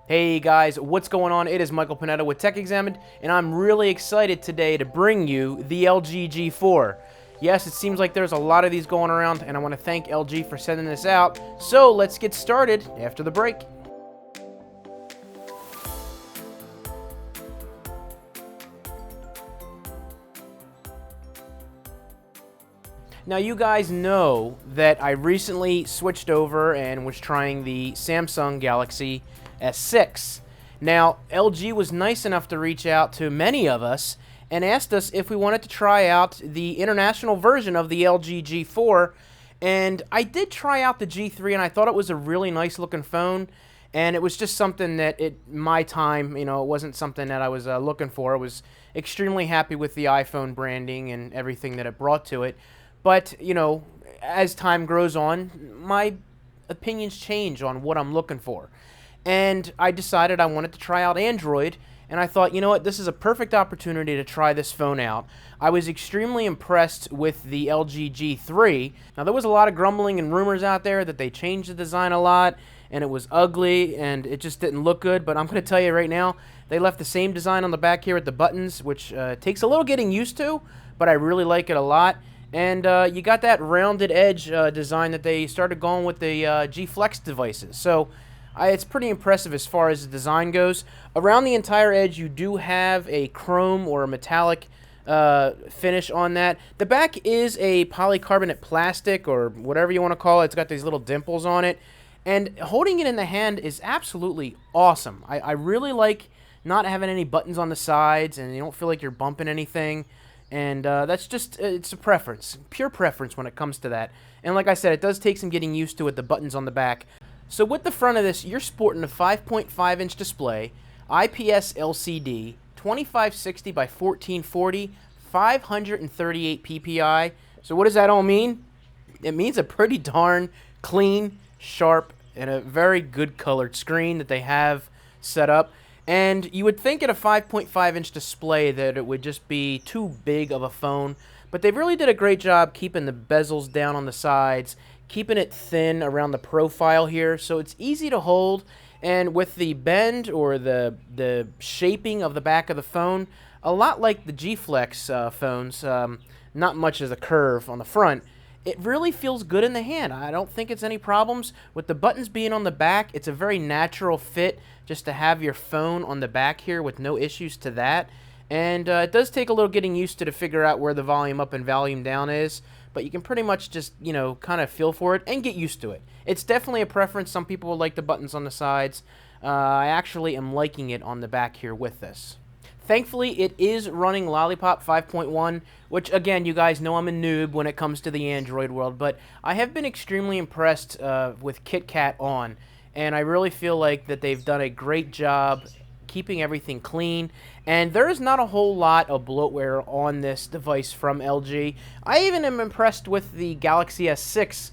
Hey guys, what's going on? It is Michael Panetta with Tech Examined, and I'm really excited today to bring you the LG G4. Yes, it seems like there's a lot of these going around, and I want to thank LG for sending this out. So let's get started after the break. Now you guys know that I recently switched over and was trying the Samsung Galaxy S6. Now LG was nice enough to reach out to many of us and asked us if we wanted to try out the international version of the LG G4, and I did try out the G3 and I thought it was a really nice looking phone, and it was just something that my time, it wasn't something that I was looking for. I was extremely happy with the iPhone branding and everything that it brought to it. But, as time grows on, my opinions change on what I'm looking for. And I decided I wanted to try out Android, and I thought, you know what, this is a perfect opportunity to try this phone out. I was extremely impressed with the LG G3. Now, there was a lot of grumbling and rumors out there that they changed the design a lot, and it was ugly, and it just didn't look good. But I'm going to tell you right now, they left the same design on the back here with the buttons, which takes a little getting used to, but I really like it a lot. And you got that rounded edge design that they started going with the G Flex devices. So it's pretty impressive as far as the design goes. Around the entire edge, you do have a chrome or a metallic finish on that. The back is a polycarbonate plastic or whatever you want to call it. It's got these little dimples on it. And holding it in the hand is absolutely awesome. I really like not having any buttons on the sides, and you don't feel like you're bumping anything. And that's just, it's a preference, pure preference when it comes to that. And like I said, it does take some getting used to with the buttons on the back. So with the front of this, you're sporting a 5.5-inch display, IPS LCD, 2560 by 1440, 538 ppi. So what does that all mean? It means a pretty darn clean, sharp, and a very good colored screen that they have set up. And you would think at a 5.5-inch display that it would just be too big of a phone, but they really did a great job keeping the bezels down on the sides, keeping it thin around the profile here, so it's easy to hold. And with the bend or the shaping of the back of the phone, a lot like the G Flex phones, not much as a curve on the front, it really feels good in the hand. I don't think it's any problems. With the buttons being on the back, it's a very natural fit just to have your phone on the back here with no issues to that. And it does take a little getting used to figure out where the volume up and volume down is, but you can pretty much just, kind of feel for it and get used to it. It's definitely a preference. Some people will like the buttons on the sides. I actually am liking it on the back here with this. Thankfully, it is running Lollipop 5.1, which, again, you guys know I'm a noob when it comes to the Android world, but I have been extremely impressed with KitKat on, and I really feel like that they've done a great job keeping everything clean, and there is not a whole lot of bloatware on this device from LG. I even am impressed with the Galaxy S6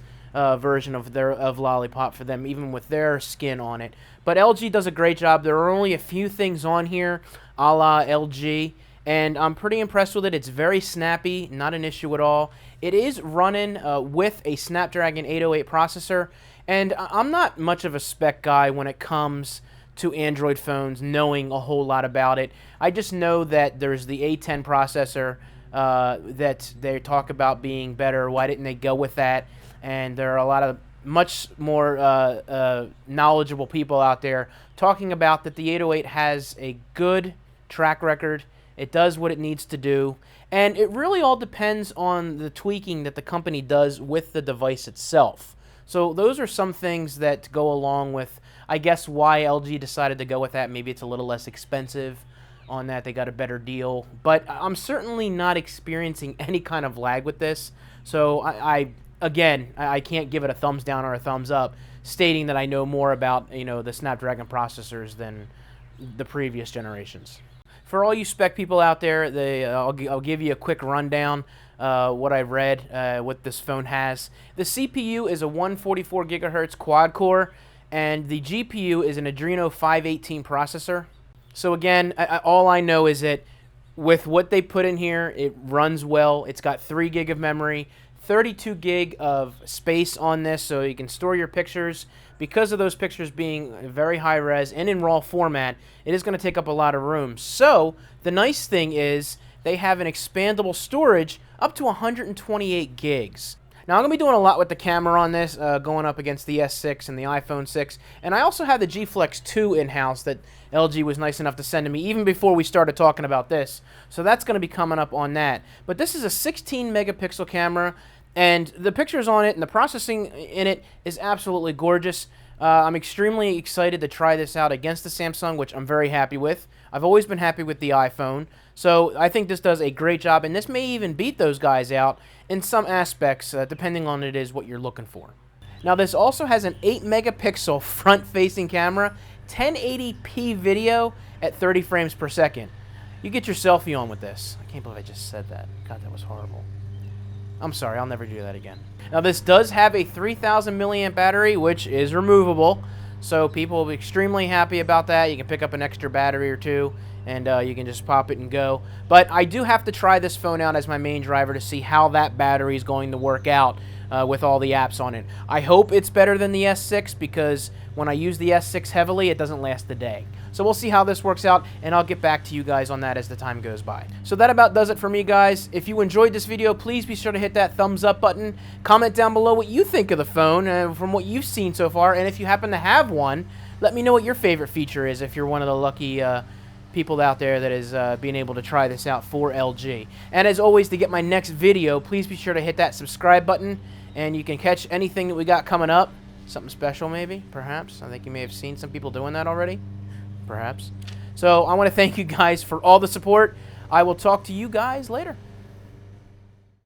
version of Lollipop for them, even with their skin on it. But LG does a great job. There are only a few things on here, a la LG, and I'm pretty impressed with it. It's very snappy, not an issue at all. It is running with a Snapdragon 808 processor, and I'm not much of a spec guy when it comes to Android phones, knowing a whole lot about it. I just know that there's the A10 processor that they talk about being better. Why didn't they go with that? And there are a lot of much more knowledgeable people out there talking about that the 808 has a good track record. It does what it needs to do, and it really all depends on the tweaking that the company does with the device itself. So those are some things that go along with, I guess, why LG decided to go with that. Maybe it's a little less expensive on that. They got a better deal, but I'm certainly not experiencing any kind of lag with this. So Again, I can't give it a thumbs down or a thumbs up, stating that I know more about, the Snapdragon processors than the previous generations. For all you spec people out there, I'll give you a quick rundown what I've read, what this phone has. The CPU is a 144 gigahertz quad core, and the GPU is an Adreno 518 processor. So again, all I know is that with what they put in here, it runs well. It's got 3 gig of memory, 32 gig of space on this, so you can store your pictures. because of those pictures being very high res and in RAW format, it is going to take up a lot of room. So the nice thing is they have an expandable storage up to 128 gigs. Now, I'm going to be doing a lot with the camera on this, going up against the S6 and the iPhone 6. And I also have the G Flex 2 in-house that LG was nice enough to send to me even before we started talking about this. So that's going to be coming up on that. But this is a 16-megapixel camera, and the pictures on it and the processing in it is absolutely gorgeous. I'm extremely excited to try this out against the Samsung, which I'm very happy with. I've always been happy with the iPhone. So I think this does a great job, and this may even beat those guys out in some aspects, depending on what you're looking for. Now, this also has an 8-megapixel front-facing camera, 1080p video at 30 frames per second. You get your selfie on with this. I can't believe I just said that. God, that was horrible. I'm sorry, I'll never do that again. Now, this does have a 3,000 milliamp battery, which is removable, so people will be extremely happy about that. You can pick up an extra battery or two, and you can just pop it and go. But I do have to try this phone out as my main driver to see how that battery is going to work out with all the apps on it. I hope it's better than the S6, because when I use the S6 heavily, it doesn't last a day. So we'll see how this works out, and I'll get back to you guys on that as the time goes by. So that about does it for me, guys. If you enjoyed this video, please be sure to hit that thumbs up button. Comment down below what you think of the phone from what you've seen so far, and if you happen to have one, let me know what your favorite feature is if you're one of the lucky people out there that is being able to try this out for LG. And as always, to get my next video, please be sure to hit that subscribe button, and you can catch anything that we got coming up. Something special, maybe, perhaps. I think you may have seen some people doing that already, perhaps. So I want to thank you guys for all the support. I will talk to you guys later.